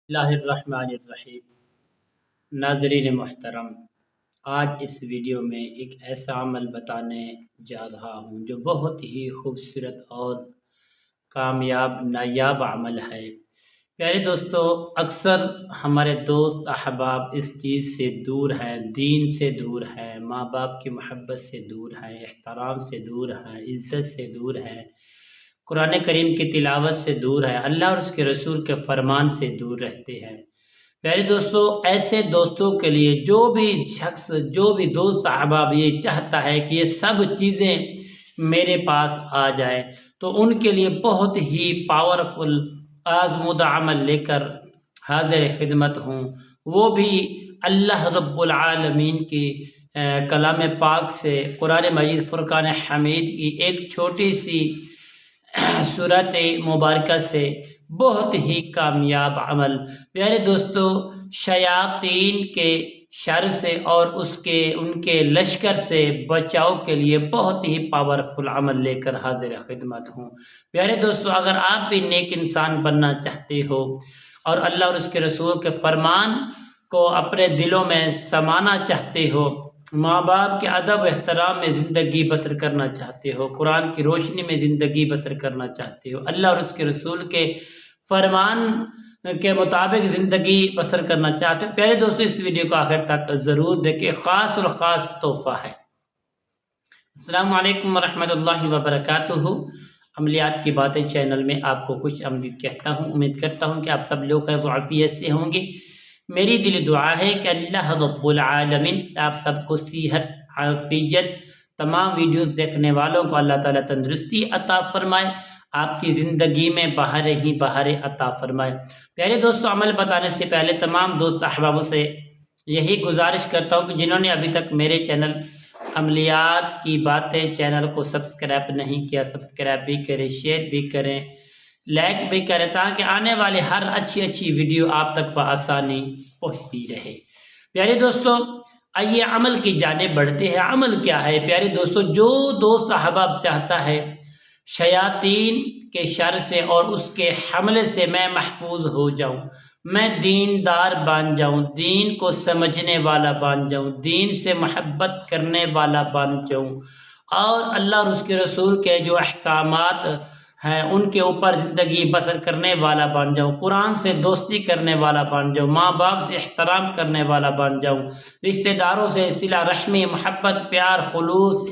اللہ الرحمن الرحیم۔ ناظرین محترم، آج اس ویڈیو میں ایک ایسا عمل بتانے جا رہا ہوں جو بہت ہی خوبصورت اور کامیاب نایاب عمل ہے۔ پیارے دوستو، اکثر ہمارے دوست احباب اس چیز سے دور ہیں، دین سے دور ہیں، ماں باپ کی محبت سے دور ہیں، احترام سے دور ہیں، عزت سے دور ہیں، قرآن کریم کی تلاوت سے دور ہے، اللہ اور اس کے رسول کے فرمان سے دور رہتے ہیں۔ پیارے دوستو، ایسے دوستوں کے لیے جو بھی شخص، جو بھی دوست احباب یہ چاہتا ہے کہ یہ سب چیزیں میرے پاس آ جائیں، تو ان کے لیے بہت ہی پاورفل آزمودہ عمل لے کر حاضر خدمت ہوں، وہ بھی اللہ رب العالمین کی کلام پاک سے، قرآن مجید فرقان حمید کی ایک چھوٹی سی سورت مبارکہ سے بہت ہی کامیاب عمل۔ پیارے دوستو، شیاطین کے شر سے اور ان کے لشکر سے بچاؤ کے لیے بہت ہی پاورفل عمل لے کر حاضر خدمت ہوں۔ پیارے دوستو، اگر آپ بھی نیک انسان بننا چاہتے ہو اور اللہ اور اس کے رسول کے فرمان کو اپنے دلوں میں سمانا چاہتے ہو، ماں باپ کے ادب و احترام میں زندگی بسر کرنا چاہتے ہو، قرآن کی روشنی میں زندگی بسر کرنا چاہتے ہو، اللہ اور اس کے رسول کے فرمان کے مطابق زندگی بسر کرنا چاہتے ہو، پیارے دوستو اس ویڈیو کو آخر تک ضرور دیکھیں، خاص اور خاص تحفہ ہے۔ السلام علیکم ورحمۃ اللہ وبرکاتہ۔ عملیات کی باتیں چینل میں آپ کو خوش آمدید کہتا ہوں۔ امید کرتا ہوں کہ آپ سب لوگ خیر و عافیت سے ہوں گے۔ میری دلی دعا ہے کہ اللہ رب العالمین آپ سب کو صحت، عافیت، تمام ویڈیوز دیکھنے والوں کو اللہ تعالیٰ تندرستی عطا فرمائے، آپ کی زندگی میں بہاریں ہی بہاریں عطا فرمائے۔ پیارے دوستو، عمل بتانے سے پہلے تمام دوست احبابوں سے یہی گزارش کرتا ہوں کہ جنہوں نے ابھی تک میرے چینل عملیات کی باتیں چینل کو سبسکرائب نہیں کیا، سبسکرائب بھی کریں، شیئر بھی کریں، لائک بھی کریں، تاکہ آنے والے ہر اچھی ویڈیو آپ تک بآسانی پہنچتی رہے۔ پیارے دوستو، آئیے عمل کی جانب بڑھتے ہیں۔ عمل کیا ہے پیارے دوستو؟ جو دوست احباب چاہتا ہے شیاطین کے شر سے اور اس کے حملے سے میں محفوظ ہو جاؤں، میں دیندار بن جاؤں، دین کو سمجھنے والا بن جاؤں، دین سے محبت کرنے والا بن جاؤں، اور اللہ اور اس کے رسول کے جو احکامات ہیں ان کے اوپر زندگی بسر کرنے والا بن جاؤں، قرآن سے دوستی کرنے والا بن جاؤں، ماں باپ سے احترام کرنے والا بن جاؤں، رشتہ داروں سے صلہ رحمی، محبت، پیار، خلوص،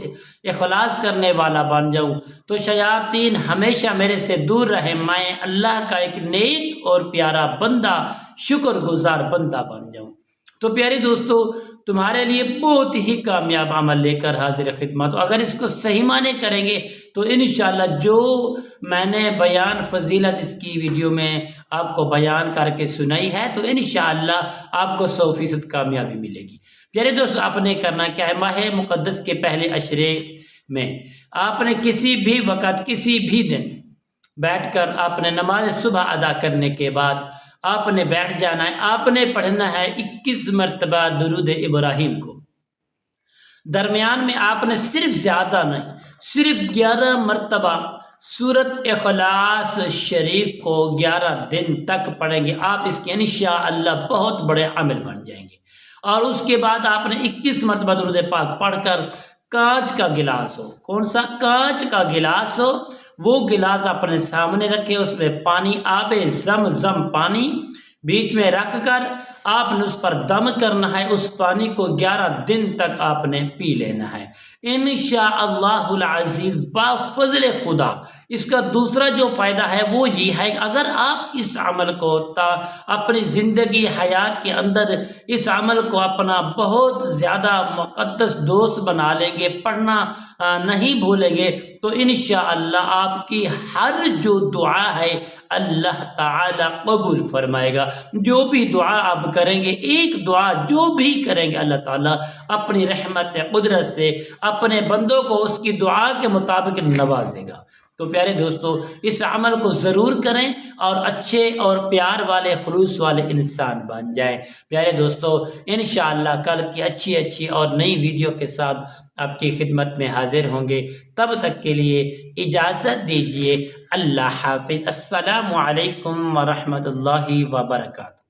اخلاص کرنے والا بن جاؤں، تو شیاطین ہمیشہ میرے سے دور رہے، میں اللہ کا ایک نیک اور پیارا بندہ، شکر گزار بندہ بن جاؤں۔ تو پیارے دوستو، تمہارے لیے بہت ہی کامیاب عمل لے کر حاضر خدمت ہو۔ اگر اس کو صحیح معنی کریں گے تو انشاءاللہ جو میں نے بیان فضیلت اس کی ویڈیو میں آپ کو بیان کر کے سنائی ہے، تو انشاءاللہ آپ کو 100% کامیابی ملے گی۔ پیارے دوستو، آپ نے کرنا کیا ہے؟ ماہ مقدس کے پہلے عشرے میں آپ نے کسی بھی وقت، کسی بھی دن بیٹھ کر آپ نے نماز صبح ادا کرنے کے بعد آپ نے بیٹھ جانا ہے، آپ نے پڑھنا ہے 21 مرتبہ درود ابراہیم کو۔ درمیان میں آپ نے صرف زیادہ نہیں، صرف 11 مرتبہ سورت اخلاص شریف کو 11 دن تک پڑھیں گے آپ، اس کے انشاءاللہ بہت بڑے عمل بن جائیں گے۔ اور اس کے بعد آپ نے 21 مرتبہ درود پاک پڑھ کر کانچ کا گلاس ہو، کون سا؟ کانچ کا گلاس ہو، وہ گلاس اپنے سامنے رکھے، اس میں پانی، آب زمزم پانی بیچ میں رکھ کر آپ نے اس پر دم کرنا ہے، اس پانی کو 11 دن تک آپ نے پی لینا ہے انشاءاللہ العزیز بفضل خدا۔ اس کا دوسرا جو فائدہ ہے وہ یہ ہے کہ اگر آپ اس عمل کو اپنی زندگی حیات کے اندر اس عمل کو اپنا بہت زیادہ مقدس دوست بنا لیں گے، پڑھنا نہیں بھولیں گے، تو انشاءاللہ آپ کی ہر جو دعا ہے اللہ تعالی قبول فرمائے گا۔ جو بھی دعا آپ کریں گے، ایک دعا جو بھی کریں گے، اللہ تعالیٰ اپنی رحمت قدرت سے اپنے بندوں کو اس کی دعا کے مطابق نوازے گا۔ تو پیارے دوستو، اس عمل کو ضرور کریں اور اچھے اور پیار والے، خلوص والے انسان بن جائیں۔ پیارے دوستو، انشاءاللہ کل کی اچھی اور نئی ویڈیو کے ساتھ آپ کی خدمت میں حاضر ہوں گے۔ تب تک کے لیے اجازت دیجیے، اللہ حافظ۔ السلام علیکم ورحمۃ اللہ وبرکاتہ۔